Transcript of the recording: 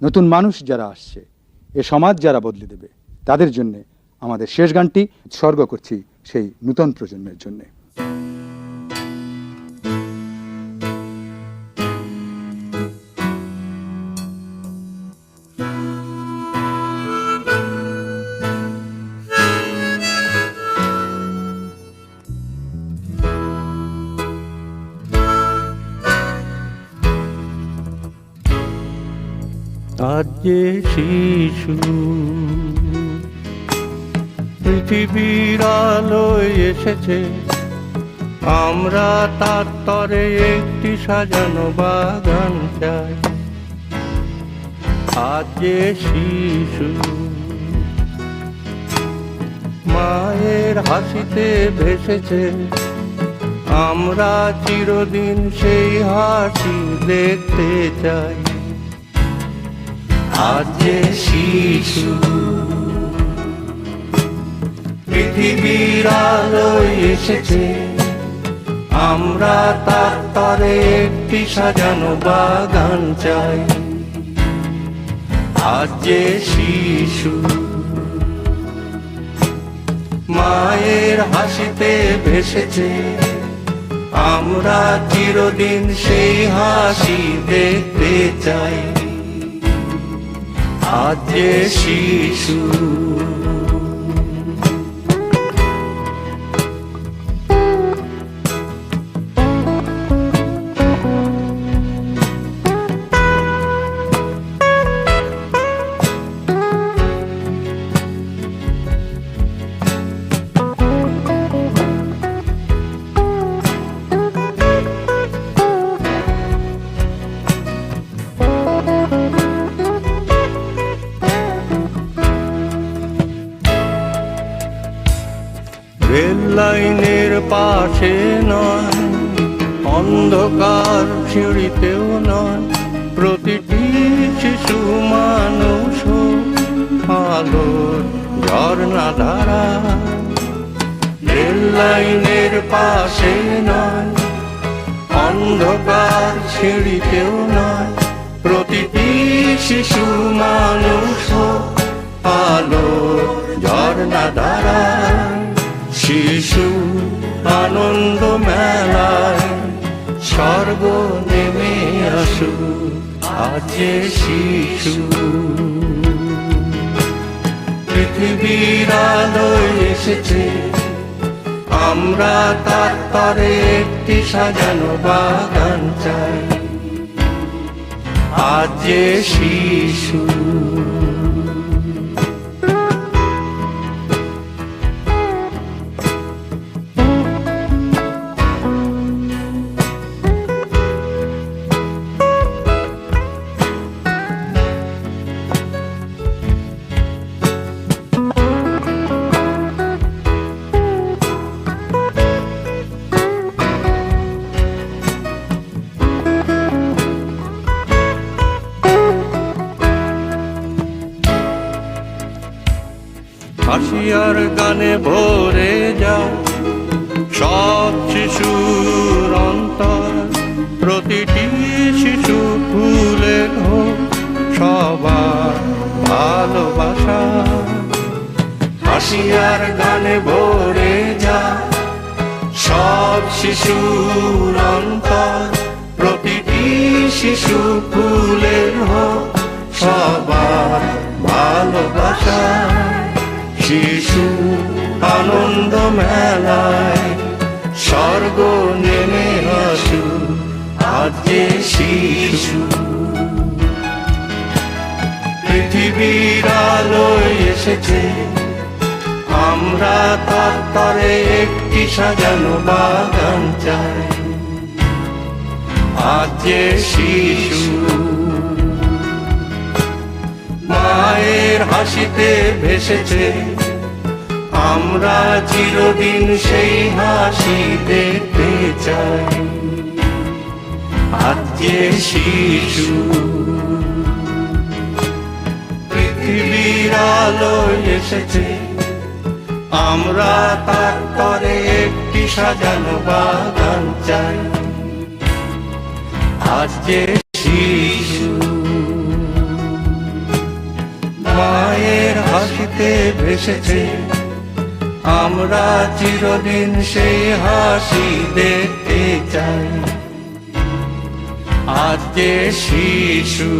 নতুন মানুষ যারা আসছে, এ সমাজ যারা বদলে দেবে, তাদের জন্যে আমাদের শেষ গানটি উৎসর্গ করছি সেই নূতন প্রজন্মের জন্যে। আজ যে শিশু পৃথিবীর আলোয় এসেছে, আমরা তার তরে একটি সাজানো বাগান চাই। আজ যে শিশু মায়ের হাসিতে ভেসেছে, আমরা চিরদিন সেই হাসি দেখতে চাই। আজ যে শিশু পৃথিবীর আলোয় এসেছে, আমরা তার তরে একটি সাজানো বাগান চাই। আজ যে শিশু মায়ের হাসিতে ভেসেছে, আমরা চিরদিন সেই হাসি দেখতে চাই। আজ যে শিশু রেল লাইনের পাশে নয়, অন্ধকার সিঁড়িতেও নয়, প্রতিটি শিশু মানুষ আলোর ঝর্ণা ধারা। রেল লাইনের পাশে নয়, অন্ধকার সিঁড়িতেও নয়, প্রতিটি শিশু মানুষ আলোর ঝর্ণা ধারা। শিশু আনন্দ মেলায় স্বর্গ নেমে আসু। আজ যে শিশু পৃথিবীর আলোয় এসেছে, আমরা তার তরে একটি সাজানো বাগান চাই। আজ যে শিশু হাসি আর গানে ভরে যায় সব শিশুর অন্তর, প্রতিটি শিশু ফুলে হোক সবার ভালোবাসা। হাসি আর গানে ভরে যায় সব শিশুর অন্তর, প্রতিটি শিশু ফুলে হোক সবার ভালোবাসা। শিশু আনন্দ মেলায় স্বর্গ নেমে আসু। আজ যে শিশু পৃথিবীর আলোয় এসেছে, আমরা তার তরে একটি সাজানো বাগান চাই। আজ যে শিশু মায়ের হাসিতে ভেসেছে, আমরা চিরদিন সেই হাসি দেখতে চাই। আজ যে শিশু পৃথিবীর আলোয় এসেছে, আমরা তার তরে একটি সাজানো বাগান চাই। আজ যে শিশু হাসিতে ভেসেছে, আমরা চিরদিন সেই হাসি দেখতে চাই। আজ যে শিশু